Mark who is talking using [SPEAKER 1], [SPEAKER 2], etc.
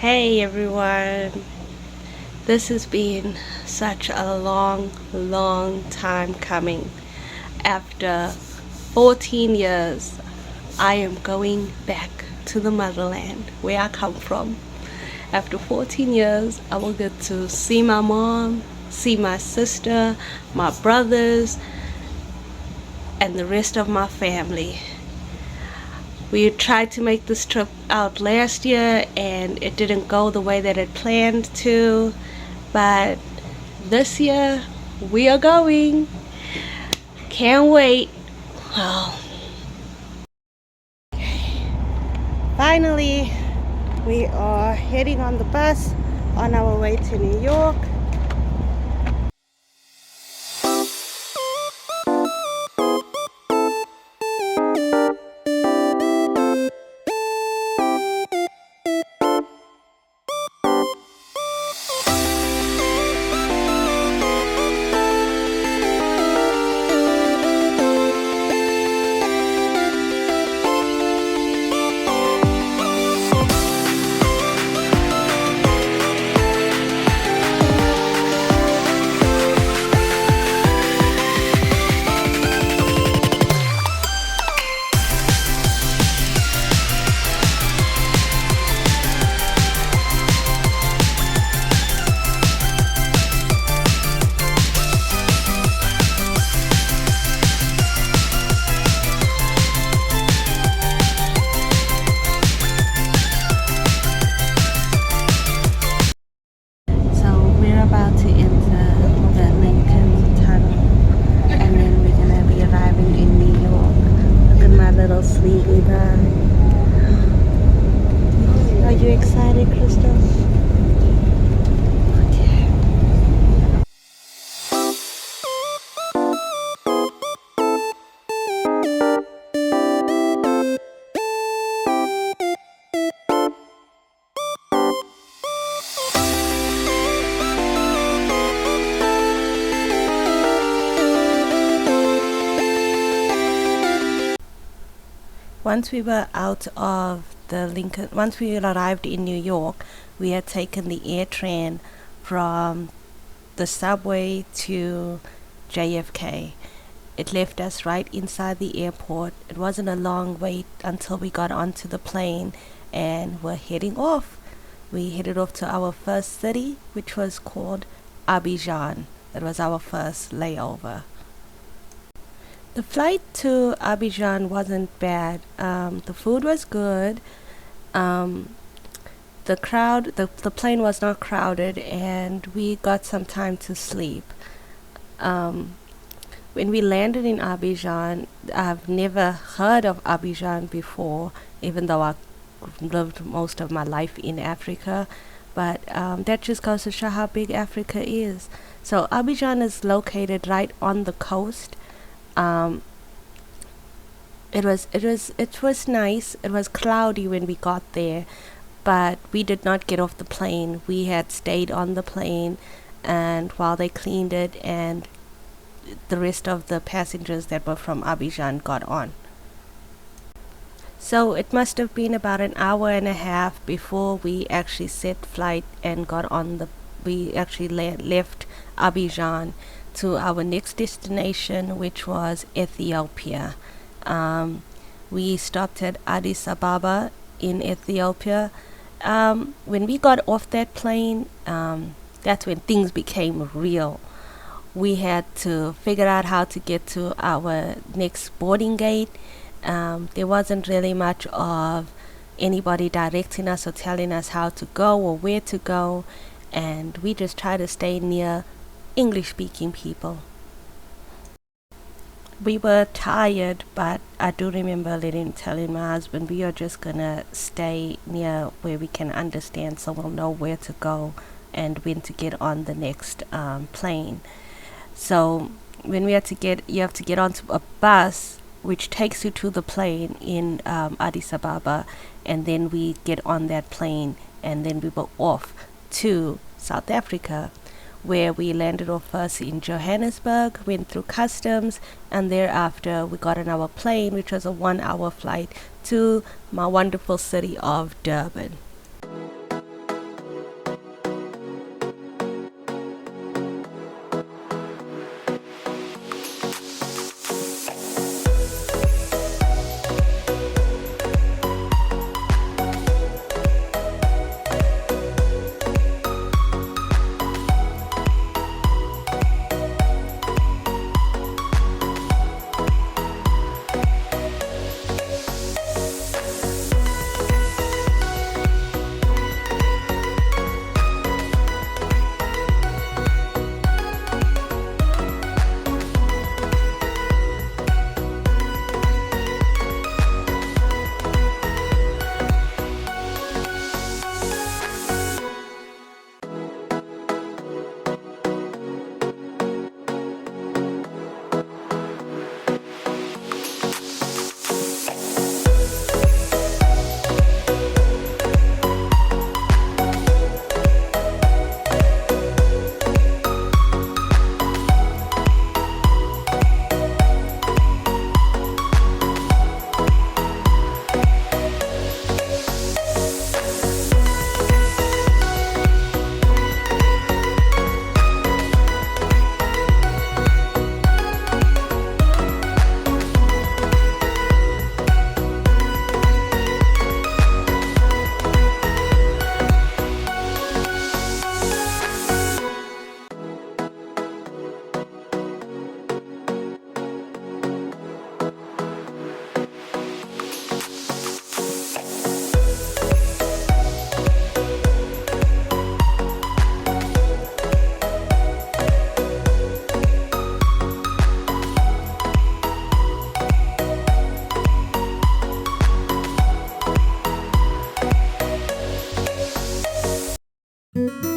[SPEAKER 1] Hey everyone, this has been such a long time coming. After 14 years, I am going back to the motherland where I come from. After 14 years, I will get to see my mom, see my sister, my brothers, and the rest of my family. We tried to make this trip out last year and it didn't go the way that it planned to, but this year we are going. Can't wait. Well, finally, we are heading on the bus on our way to New York. So we're about to enter the Lincoln Tunnel and then we're gonna be arriving in New York. Look at my little sleepy bag. Are you excited, Crystal? Once we were out of the Lincoln, once we arrived in New York, we had taken the air train from the subway to JFK. It left us right inside the airport. It wasn't a long wait until we got onto the plane and were heading off. We headed off to our first city, which was called Abidjan. That was our first layover. The flight to Abidjan wasn't bad. The food was good. The plane was not crowded, and we got some time to sleep. When we landed in Abidjan, I've never heard of Abidjan before, even though I lived most of my life in Africa. But that just goes to show how big Africa is. So Abidjan is located right on the coast. It was nice. It was cloudy when we got there, but we did not get off the plane. We had stayed on the plane, and while they cleaned it, and the rest of the passengers that were from Abidjan got on. So it must have been about an hour and a half before we actually set flight and got on the. We actually left Abidjan to our next destination, which was Ethiopia. We stopped at Addis Ababa in Ethiopia. When we got off that plane, that's when things became real. We had to figure out how to get to our next boarding gate. There wasn't really much of anybody directing us or telling us how to go or where to go, and we just tried to stay near English speaking people. We were tired, but I do remember telling my husband we are just gonna stay near where we can understand, so we'll know where to go and when to get on the next plane. So when you have to get onto a bus which takes you to the plane in Addis Ababa, and then we get on that plane, and then we were off to South Africa, where we landed off first in Johannesburg, went through customs, and thereafter we got on our plane, which was a 1 hour flight to my wonderful city of Durban. you.